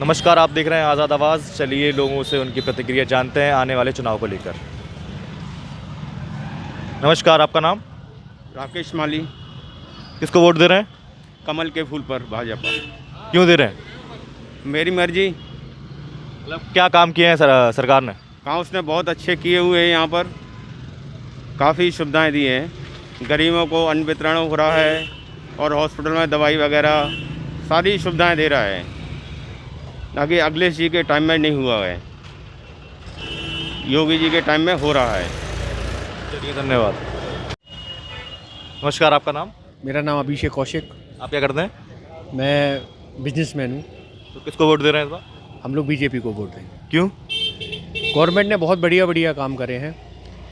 नमस्कार, आप देख रहे हैं आज़ाद आवाज़। चलिए लोगों से उनकी प्रतिक्रिया जानते हैं आने वाले चुनाव को लेकर। नमस्कार, आपका नाम? राकेश माली। किसको वोट दे रहे हैं? कमल के फूल पर भाजपा। क्यों दे रहे हैं? मेरी मर्जी। मतलब क्या काम किए हैं सरकार ने? काम उसने बहुत अच्छे किए हुए हैं। यहाँ पर काफ़ी सुविधाएं दी हैं। गरीबों को अन्न वितरण हो रहा है और हॉस्पिटल में दवाई वगैरह सारी सुविधाएं दे रहा है, ताकि अखिलेश जी के टाइम में नहीं हुआ है, योगी जी के टाइम में हो रहा है। चलिए, धन्यवाद। नमस्कार, आपका नाम? मेरा नाम अभिषेक कौशिक। आप क्या करते हैं? मैं बिजनेसमैन हूँ। तो किसको वोट दे रहे हैं इस बार? हम लोग बीजेपी को वोट देंगे। क्यों? गवर्नमेंट ने बहुत बढ़िया काम करे हैं।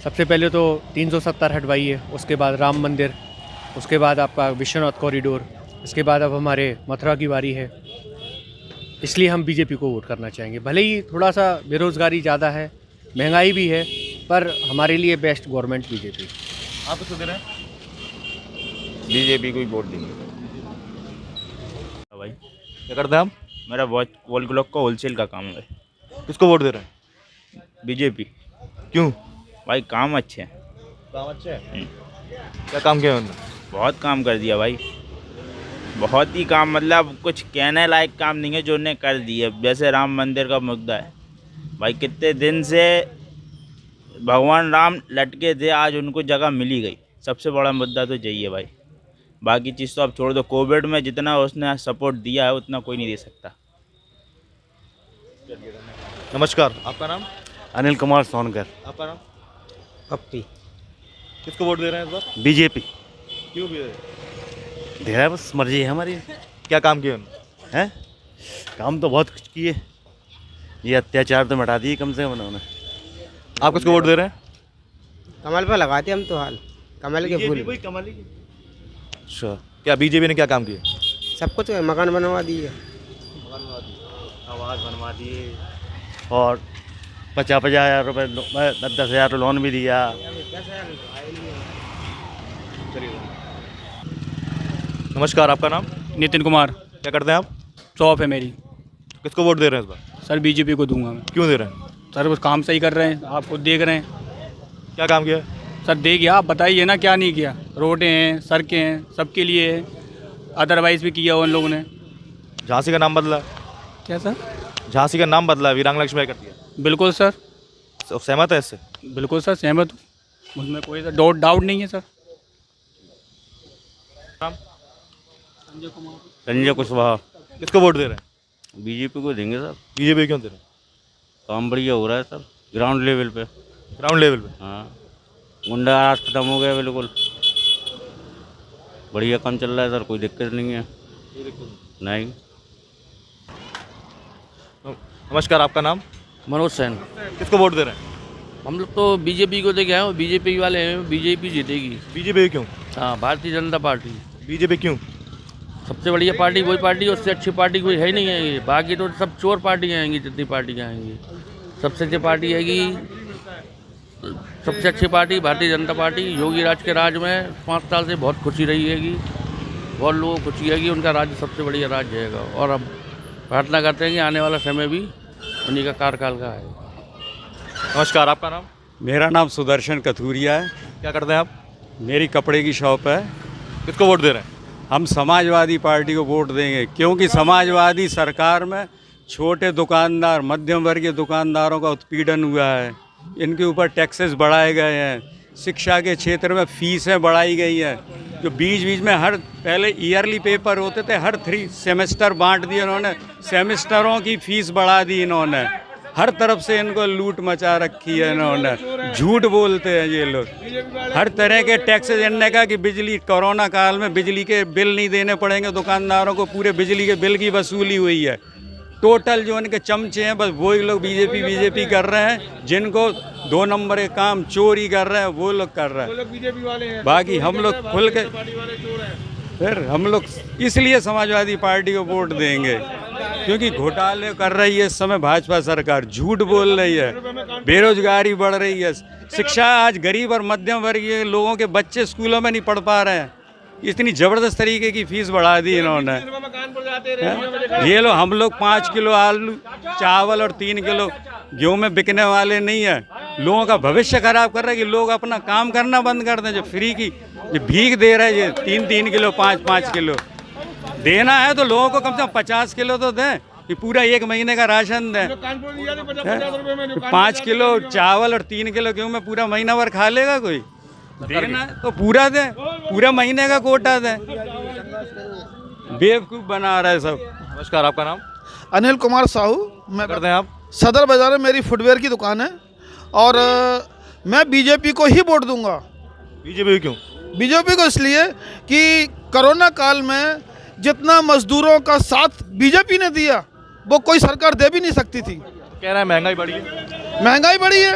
सबसे पहले तो 370 हटवाई है, उसके बाद राम मंदिर, उसके बाद आपका विश्वनाथ कॉरिडोर, इसके बाद अब हमारे मथुरा की बारी है। इसलिए हम बीजेपी को वोट करना चाहेंगे। भले ही थोड़ा सा बेरोज़गारी ज़्यादा है, महंगाई भी है, पर हमारे लिए बेस्ट गवर्नमेंट बीजेपी। आप किसको दे रहे हैं? बीजेपी को ही वोट देंगे भाई, क्या करते हैं आप? मेरा वॉल क्लॉक का होलसेल का काम है। किसको वोट दे रहे हैं? बीजेपी। क्यों? भाई काम अच्छे हैं। काम अच्छा है। क्या काम किया उन्होंने? बहुत काम कर दिया भाई, बहुत ही काम, मतलब कुछ कहने लायक काम नहीं है जो उन्हें कर दिया। जैसे राम मंदिर का मुद्दा है भाई, कितने दिन से भगवान राम लटके थे, आज उनको जगह मिली गई। सबसे बड़ा मुद्दा तो यही है भाई। बाकी चीज़ तो आप छोड़ दो, कोविड में जितना उसने सपोर्ट दिया है उतना कोई नहीं दे सकता। नमस्कार, आपका नाम? अनिल कुमार सोनकर। आपका नाम? पप्पी। किसको वोट दे रहे हैं इस बार? बीजेपी। क्यों भी दे रहे हैं? दे रहा है, बस मर्जी है हमारी। क्या काम किया उन्होंने? हैं काम तो बहुत कुछ किए, ये अत्याचार तो मिटा दिए कम से कम उन्होंने। आप किसको वोट दे रहे हैं? कमल पर लगाते हम तो हाल कमल के फूल। अच्छा, क्या बीजेपी ने क्या काम किया? सब कुछ मकान बनवा दिए। आवास बनवा दिए और 50,000 रुपये 10,000 लोन भी दिया। नमस्कार, आपका नाम? नितिन कुमार। क्या करते हैं आप? शॉप है मेरी। किसको वोट दे रहे हैं इस बार? सर बीजेपी को दूंगा मैं। क्यों दे रहे हैं? सर कुछ काम सही कर रहे हैं, आप खुद देख रहे हैं। क्या काम किया? सर दे गया, आप बताइए ना क्या नहीं किया। रोडें हैं, सड़कें हैं, सबके लिए है। अदरवाइज़ भी किया उन लोगों ने। झांसी का नाम बदला? क्या सर? झांसी का नाम बदला, वीरांगना लक्ष्मीबाई कर दिया। बिल्कुल सर, सहमत है इससे? बिल्कुल सर सहमत हूँ, उसमें कोई सर डाउट नहीं है सर। संजय कुशवाहा। किसको वोट दे रहे हैं? बीजेपी को देंगे सर। बीजेपी क्यों दे रहे हैं? काम बढ़िया हो रहा है सर, ग्राउंड लेवल पे। ग्राउंड लेवल पे? हाँ, गुंडा राज खत्म हो गया बिल्कुल। बढ़िया काम चल रहा है सर, कोई दिक्कत नहीं है। नहीं। नमस्कार, आपका नाम? मनोज सेन। किसको वोट दे रहे हैं? हम लोग तो बीजेपी को देखे हैं, बीजेपी वाले हैं, बीजेपी जीतेगी। बीजेपी क्यों? हाँ, भारतीय जनता पार्टी बीजेपी क्यों? सबसे बढ़िया पार्टी वही पार्टी, उससे अच्छी पार्टी कोई है नहीं है। बाकी तो सब चोर पार्टियाँ आएंगी, जितनी पार्टियाँ आएंगी। सबसे अच्छी पार्टी आएगी, सबसे अच्छी पार्टी भारतीय जनता पार्टी। योगी राज के राज में 5 साल से बहुत खुशी रही हैगी, बहुत लोगों को खुशी हैगी। उनका राज्य सबसे बढ़िया राज्य रहेगा और अब प्रार्थना करते हैं कि आने वाला समय भी उन्हीं का कार्यकाल का है। नमस्कार, आपका नाम? मेरा नाम सुदर्शन कथूरिया है। क्या करते हैं आप? मेरी कपड़े की शॉप है। किसको वोट दे रहे हैं? हम समाजवादी पार्टी को वोट देंगे, क्योंकि समाजवादी सरकार में छोटे दुकानदार, मध्यम वर्गीय दुकानदारों का उत्पीड़न हुआ है। इनके ऊपर टैक्सेस बढ़ाए गए हैं, शिक्षा के क्षेत्र में फीसें बढ़ाई गई हैं। जो बीच बीच में हर पहले ईयरली पेपर होते थे, हर 3 सेमेस्टर बांट दिए इन्होंने, सेमेस्टरों की फीस बढ़ा दी इन्होंने। हर तरफ से इनको लूट मचा रखी है इन्होंने। झूठ बोलते हैं ये लोग। हर तरह के टैक्सेस इनने कहा कि बिजली, कोरोना काल में बिजली के बिल नहीं देने पड़ेंगे दुकानदारों को, पूरे बिजली के बिल की वसूली हुई है। टोटल जो इनके चमचे हैं बस वही लोग बीजेपी कर रहे हैं। जिनको 2 नंबर के काम चोरी कर रहे हैं वो लोग कर रहे हैं, बीजेपी वाले हैं। बाकी हम लोग खुल के फिर हम लोग इसलिए समाजवादी पार्टी को वोट देंगे, क्योंकि घोटाले कर रही है इस समय भाजपा सरकार, झूठ बोल रही है, बेरोजगारी बढ़ रही है, शिक्षा आज गरीब और मध्यम वर्गीय लोगों के बच्चे स्कूलों में नहीं पढ़ पा रहे हैं। इतनी ज़बरदस्त तरीके की फीस बढ़ा दी इन्होंने। ये लो हम लोग 5 किलो आलू चावल और 3 किलो गेहूं में बिकने वाले नहीं है। लोगों का भविष्य खराब कर रहे हैं कि लोग अपना काम करना बंद कर दें। जो फ्री की जो भीख दे रहे हैं, ये 3-3 किलो 5-5 किलो देना है तो लोगों को कम से कम 50 किलो तो दें कि पूरा 1 महीने का राशन दें। 5 किलो चावल और 3 किलो गेहूं में पूरा महीना भर खा लेगा कोई? देना है तो पूरा दें, पूरा महीने का कोटा दें। बेवकूफ़ बना रहा है सब। नमस्कार, आपका नाम? अनिल कुमार साहू। मैं करते हैं आप? सदर बाजार में मेरी फुटवेयर की दुकान है और मैं बीजेपी को ही वोट दूंगा। बीजेपी क्यों? बीजेपी को इसलिए कि कोरोना काल में जितना मजदूरों का साथ बीजेपी ने दिया वो कोई सरकार दे भी नहीं सकती थी। कह रहा है महंगाई बढ़ी है। महंगाई बढ़ी है।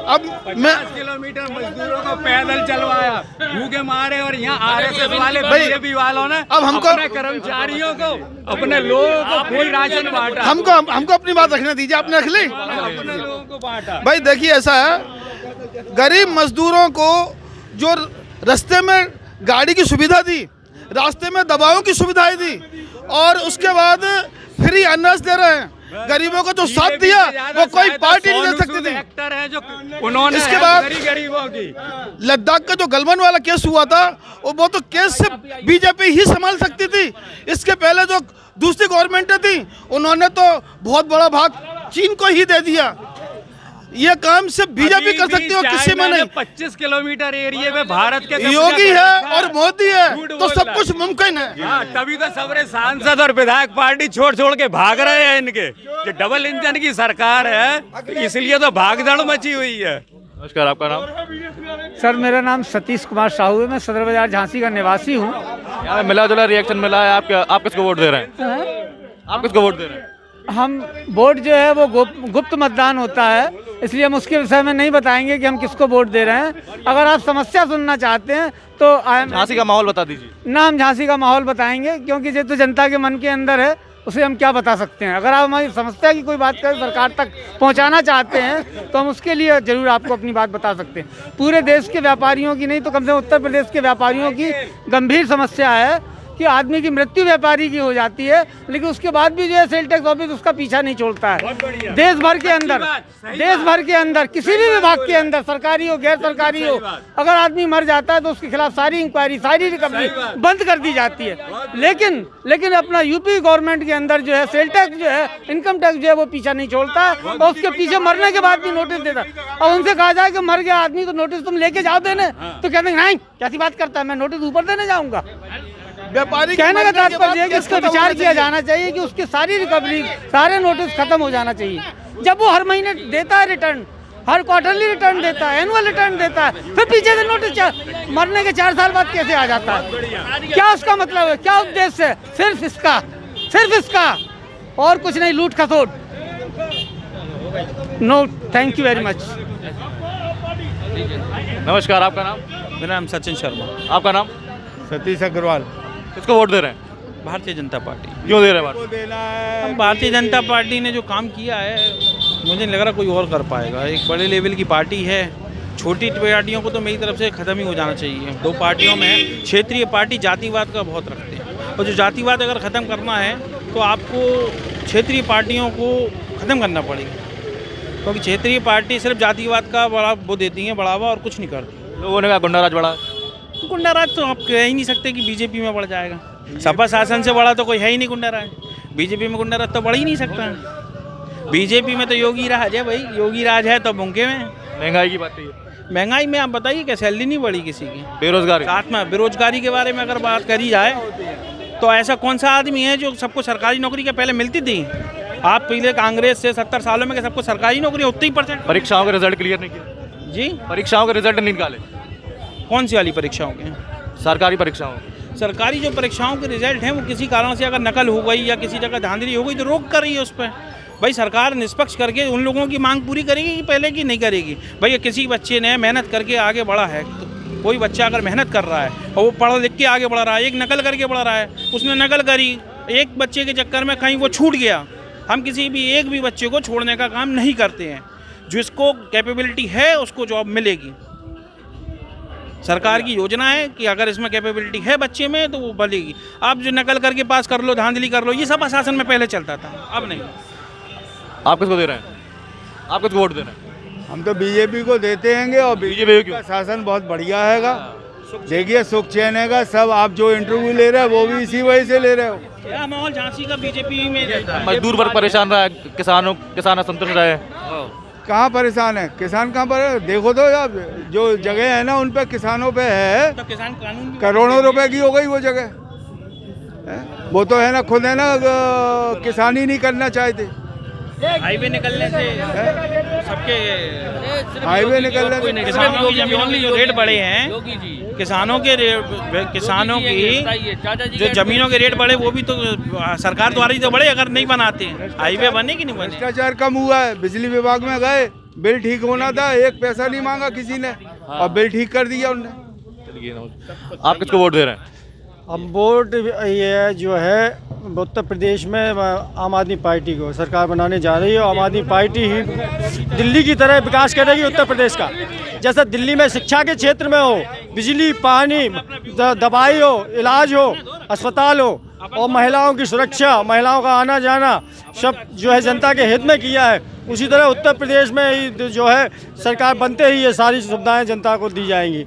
अब मैं 50 किलोमीटर मजदूरों को पैदल चलवाया, भूखे मारे, और यहाँ आरएसएस वाले बीजेपी वालों ने अब हमको अपने कर्मचारियों को, अपने लोगों को फ्री राशन बांटा। हमको अपनी बात रखने दीजिए। आपने रख ली? अपने लोगों को बांटा। भाई देखिए, ऐसा है, गरीब मजदूरों को जो रास्ते में गाड़ी की सुविधा दी, रास्ते में दवाओं की सुविधाएं दी और उसके बाद फ्री अनाज दे रहे हैं। गरीबों को जो साथ दिया वो कोई पार्टी नहीं दे सकती थी। एक्टर है जो उन्होंने इसके बाद गरीबों की लद्दाख का जो गलवान वाला केस हुआ था वो तो केस से बीजेपी ही संभाल सकती थी। इसके पहले जो दूसरी गवर्नमेंटें थी उन्होंने तो बहुत बड़ा भाग चीन को ही दे दिया। ये काम सिर्फ बीजेपी कर सकती हो, किसी में नहीं। 25 किलोमीटर एरिया में भारत के योगी है और मोदी है तो सब कुछ मुमकिन है। तभी तो सबरे सांसद और विधायक पार्टी छोड़ के भाग रहे हैं। इनके जो डबल इंजन की सरकार है इसलिए तो भागदड़ मची हुई है। नमस्कार, आपका नाम? सर, मेरा नाम सतीश कुमार साहू है। मैं सदर बाजार झांसी का निवासी हूँ। यहाँ मिला जुला रिएक्शन मिला है। आप किसको वोट दे रहे हैं? आप किसको वोट दे रहे हैं? हम वोट जो है वो गुप्त मतदान होता है, इसलिए हम उसके विषय में नहीं बताएंगे कि हम किसको वोट दे रहे हैं। अगर आप समस्या सुनना चाहते हैं तो झांसी का माहौल बता दीजिए। ना, हम झांसी का माहौल बताएंगे क्योंकि ये तो जनता के मन के अंदर है, उसे हम क्या बता सकते हैं। अगर आप हमारी समस्या की कोई बात करें, सरकार तक पहुंचाना चाहते हैं तो हम उसके लिए जरूर आपको अपनी बात बता सकते हैं। पूरे देश के व्यापारियों की नहीं तो कम से कम उत्तर प्रदेश के व्यापारियों की गंभीर समस्या है कि आदमी की मृत्यु व्यापारी की हो जाती है, लेकिन उसके बाद भी जो है सेल टैक्स ऑफिस उसका पीछा नहीं छोड़ता है। देश भर के अंदर किसी भी विभाग के अंदर, सरकारी हो गैर सरकारी हो, अगर आदमी मर जाता है तो उसके खिलाफ सारी इंक्वायरी, सारी रिकवरी बंद कर दी जाती है। लेकिन अपना यूपी गवर्नमेंट के अंदर जो है सेल टैक्स जो है, इनकम टैक्स जो है वो पीछा नहीं छोड़ता है और उसके पीछे मरने के बाद भी नोटिस देता है। और उनसे कहा जाए कि मर गया आदमी तो नोटिस तुम लेके जाओ देने, तो कहते हैं नहीं, कैसी बात करता है, मैं नोटिस ऊपर देने जाऊंगा। व्यापारी कहने का तात्पर्य है कि इसका विचार किया जाना चाहिए कि उसकी सारी रिकवरी, सारे नोटिस खत्म हो जाना चाहिए। जब वो हर महीने देता है रिटर्न, हर क्वार्टरली रिटर्न देता है, एनुअल रिटर्न देता है, फिर पीछे से नोटिस मरने के 4 साल बाद कैसे आ जाता है? क्या उसका मतलब है, क्या उद्देश्य है? सिर्फ इसका और कुछ नहीं, लूट खसोट। No, thank you very much. नमस्कार, आपका नाम? मेरा नाम सचिन शर्मा। आपका नाम? सतीश अग्रवाल। किसको वोट दे रहे हैं? भारतीय जनता पार्टी। क्यों दे रहे हैं? हम भारतीय जनता पार्टी ने जो काम किया है मुझे नहीं लग रहा कोई और कर पाएगा। एक बड़े लेवल की पार्टी है, छोटी पार्टियों को तो मेरी तरफ से ख़त्म ही हो जाना चाहिए। 2 पार्टियों में क्षेत्रीय पार्टी जातिवाद का बहुत रखते हैं, और जो जातिवाद अगर ख़त्म करना है तो आपको क्षेत्रीय पार्टियों को ख़त्म करना पड़ेगा, क्योंकि क्षेत्रीय पार्टी सिर्फ जातिवाद का बड़ा वो देती हैं बढ़ावा और कुछ नहीं करती। लोगों ने कहा गुंडाराज बढ़ा। गुंडाराज तो आप कह ही नहीं सकते कि बीजेपी में बढ़ जाएगा। सपा शासन से बड़ा तो कोई है ही नहीं गुंडाराज। बीजेपी में गुंडाराज तो बढ़ ही नहीं सकता है। बीजेपी में तो योगी राज है भाई, योगी राज है तो मुमकिन है। महंगाई की बात है। महंगाई में आप बताइए क्या सैलरी नहीं बढ़ी किसी की? बेरोजगारी, साथ में बेरोजगारी के बारे में अगर बात करी जाए तो ऐसा कौन सा आदमी है जो सबको सरकारी नौकरी के पहले मिलती थी? आप पहले कांग्रेस से 70 सालों में सबको सरकारी नौकरी उतनी %। परीक्षाओं के रिजल्ट क्लियर नहीं किया जी? परीक्षाओं के रिजल्ट नहीं निकाले। कौन सी वाली परीक्षाओं के? सरकारी परीक्षाओं। सरकारी जो परीक्षाओं के रिजल्ट हैं वो किसी कारण से अगर नकल हो गई या किसी जगह धांधली हो गई तो रोक कर रही है उस पर। भाई सरकार निष्पक्ष करके उन लोगों की मांग पूरी करेगी कि पहले की नहीं करेगी? भाई किसी बच्चे ने मेहनत करके आगे बढ़ा है, तो कोई बच्चा अगर मेहनत कर रहा है और वो पढ़ लिख के आगे बढ़ रहा है, एक नकल करके बढ़ रहा है, उसने नकल करी, एक बच्चे के चक्कर में कहीं वो छूट गया। हम किसी भी एक भी बच्चे को छोड़ने का काम नहीं करते हैं। जिसको कैपेबिलिटी है उसको जॉब मिलेगी। सरकार की योजना है कि अगर इसमें कैपेबिलिटी है बच्चे में तो वो बनेगी। आप जो नकल करके पास कर लो, धांधली कर लो, ये सब शासन में पहले चलता था, अब नहीं। आप किसको दे रहे हैं? आप किसको वोट दे रहे हैं? हम तो बीजेपी को देते हैंगे और बीजेपी का शासन बहुत बढ़िया हैगा। देखिए सुख चैन हैगा सब। आप जो इंटरव्यू ले रहे हैं वो भी इसी वजह से ले रहे हो। क्या माहौल झांसी का बीजेपी में रहता है? मजदूर वर्ग परेशान रहा है, किसान असंतुष्ट रहे। कहाँ परेशान है किसान? कहाँ पर देखो तो यार, जो जगह है ना उन पे किसानों पे है तो किसान कानून करोड़ों रुपए की हो गई वो जगह है? वो तो है ना, खुद है ना, किसान ही नहीं करना चाहते। हाईवे निकलने से सबके हाईवे निकलने से किसानों की जमीनों के जो रेट बढ़े हैं, किसानों की जो जमीनों के रेट बढ़े वो भी तो सरकार द्वारा ही तो बढ़े। अगर नहीं बनाते हाईवे बने कि नहीं बने? भ्रष्टाचार कम हुआ है। बिजली विभाग में गए, बिल ठीक होना था, एक पैसा नहीं मांगा किसी ने और बिल ठीक कर दिया उन्होंने। आप किसको वोट दे रहे हैं? अब वोट ये जो है उत्तर प्रदेश में आम आदमी पार्टी को सरकार बनाने जा रही है। आम आदमी पार्टी ही दिल्ली की तरह विकास करेगी उत्तर प्रदेश का। जैसा दिल्ली में शिक्षा के क्षेत्र में हो, बिजली, पानी, दवाई हो, इलाज हो, अस्पताल हो और महिलाओं की सुरक्षा, महिलाओं का आना जाना सब जो है जनता के हित में किया है, उसी तरह उत्तर प्रदेश में ही जो है सरकार बनते ही ये सारी सुविधाएं जनता को दी जाएंगी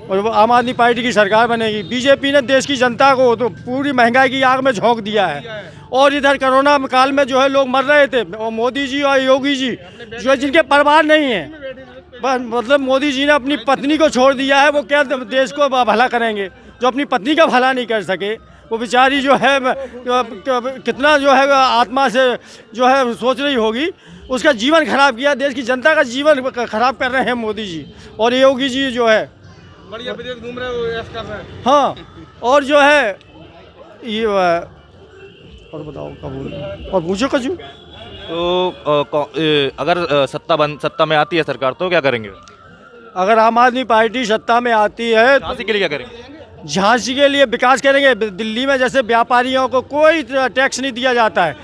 और आम आदमी पार्टी की सरकार बनेगी। बीजेपी ने देश की जनता को तो पूरी महंगाई की आग में झोंक दिया है और इधर कोरोना काल में जो है लोग मर रहे थे और मोदी जी और योगी जी जो है जिनके परिवार नहीं है, मतलब मोदी जी ने अपनी पत्नी को छोड़ दिया है, वो क्या देश को भला करेंगे? जो अपनी पत्नी का भला नहीं कर सके वो बेचारी जो है कितना जो है आत्मा से जो है सोच रही होगी। उसका जीवन खराब किया, देश की जनता का जीवन खराब कर रहे हैं मोदी जी और योगी जी जो है बढ़िया विदेश घूम रहे हो, ऐश कर रहे हैं। हाँ, और जो है ये और बताओ कबूल और पूछो कजू। तो अगर सत्ता में आती है सरकार तो क्या करेंगे? अगर आम आदमी पार्टी सत्ता में आती है झांसी के लिए क्या करेंगे? झांसी के लिए विकास करेंगे। दिल्ली में जैसे व्यापारियों को कोई टैक्स नहीं दिया जाता है,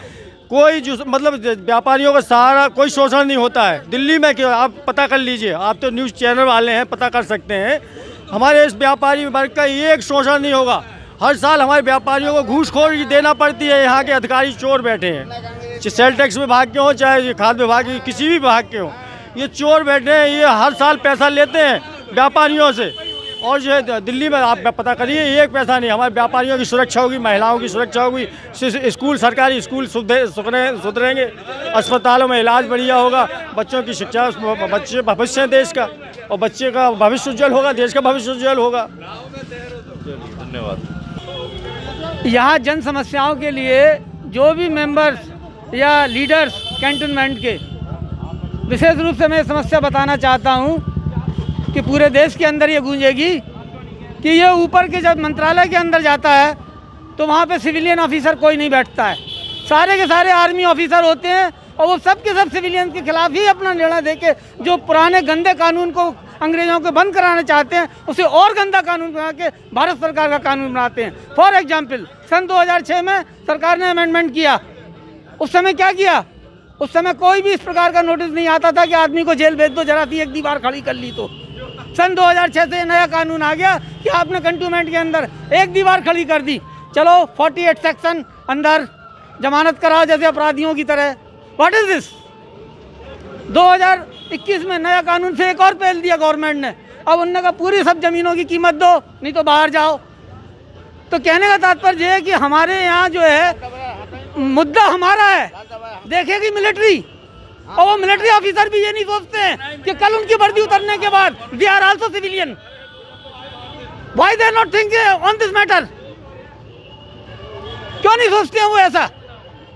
कोई जो मतलब व्यापारियों का सारा कोई शोषण नहीं होता है दिल्ली में। क्यों? आप पता कर लीजिए, आप तो न्यूज़ चैनल वाले हैं, पता कर सकते हैं। हमारे इस व्यापारी वर्ग का एक शोषण नहीं होगा। हर साल हमारे व्यापारियों को घूसखोरी देना पड़ती है। यहाँ के अधिकारी चोर बैठे हैं, सेल टैक्स विभाग के हों चाहे खाद्य विभाग के किसी भी विभाग के हों, ये चोर बैठे हैं। ये हर साल पैसा लेते हैं व्यापारियों से और जो है दिल्ली में आप पता करिए एक पैसा नहीं। हमारे व्यापारियों की सुरक्षा होगी, महिलाओं की सुरक्षा होगी, स्कूल सरकारी स्कूल सुधरेंगे, अस्पतालों में इलाज बढ़िया होगा, बच्चों की शिक्षा, बच्चे भविष्य है देश का और बच्चे का भविष्य उज्जवल होगा, देश का भविष्य उज्जवल होगा। धन्यवाद। यहाँ जन समस्याओं के लिए जो भी मेंबर्स या लीडर्स कैंटोनमेंट के, विशेष रूप से मैं समस्या बताना चाहता हूँ कि पूरे देश के अंदर ये गूंजेगी कि ये ऊपर के जब मंत्रालय के अंदर जाता है तो वहाँ पे सिविलियन ऑफिसर कोई नहीं बैठता है, सारे के सारे आर्मी ऑफिसर होते हैं और वो सब के सब सिविलियन के खिलाफ ही अपना निर्णय देके जो पुराने गंदे कानून को अंग्रेजों को बंद कराना चाहते हैं उसे और गंदा कानून बना के भारत सरकार का कानून बनाते हैं। फॉर एग्जाम्पल सन 2006 में सरकार ने अमेंडमेंट किया। उस समय क्या किया? उस समय कोई भी इस प्रकार का नोटिस नहीं आता था कि आदमी को जेल भेज दो, जरा सी एक दीवार खड़ी कर ली तो। सन 2006 से नया कानून आ गया कि आपने कंटोनमेंट के अंदर एक दीवार खड़ी कर दी, चलो 48 सेक्शन अंदर जमानत कराओ जैसे अपराधियों की तरह। What is this? 2021 में नया कानून से एक और पहल दिया गवर्नमेंट ने। अब उन्होंने कहा पूरी सब जमीनों की कीमत दो नहीं तो बाहर जाओ। तो कहने का तात्पर्य है कि हमारे यहाँ जो है मुद्दा हमारा है, देखेगी मिलिट्री, और वो मिलिट्री ऑफिसर भी ये नहीं सोचते हैं कि कल उनकी वर्दी उतरने के बाद they are also civilian. Why they not thinking on this matter? क्यों नहीं सोचते हैं वो ऐसा?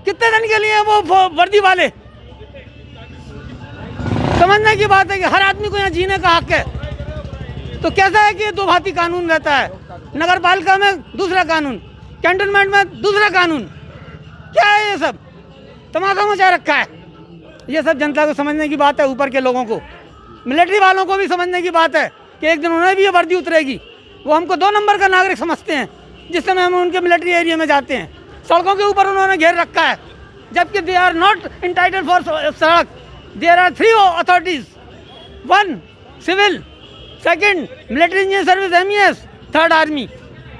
कितने दिन के लिए वो वर्दी वाले? समझने की बात है कि हर आदमी को यहाँ जीने का हक है। तो कैसा है कि दो भांति कानून रहता है, नगर पालिका में दूसरा कानून, कैंटोनमेंट में दूसरा कानून। क्या है ये सब? तमाशा मचा रखा है। ये सब जनता को समझने की बात है, ऊपर के लोगों को, मिलिट्री वालों को भी समझने की बात है कि एक दिन उन्हें भी ये वर्दी उतरेगी। वो हमको 2 नंबर का नागरिक समझते हैं जिस समय हम उनके मिलिट्री एरिया में जाते हैं। सड़कों के ऊपर उन्होंने घेर रखा है, जबकि they are not entitled for सड़क। There are 3 authorities, 1 civil, second, military engineer service MES। Third, army.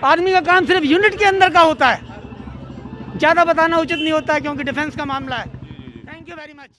Army का काम सिर्फ यूनिट के अंदर का होता है, ज़्यादा बताना उचित नहीं होता है क्योंकि डिफेंस का मामला है। Thank you very much.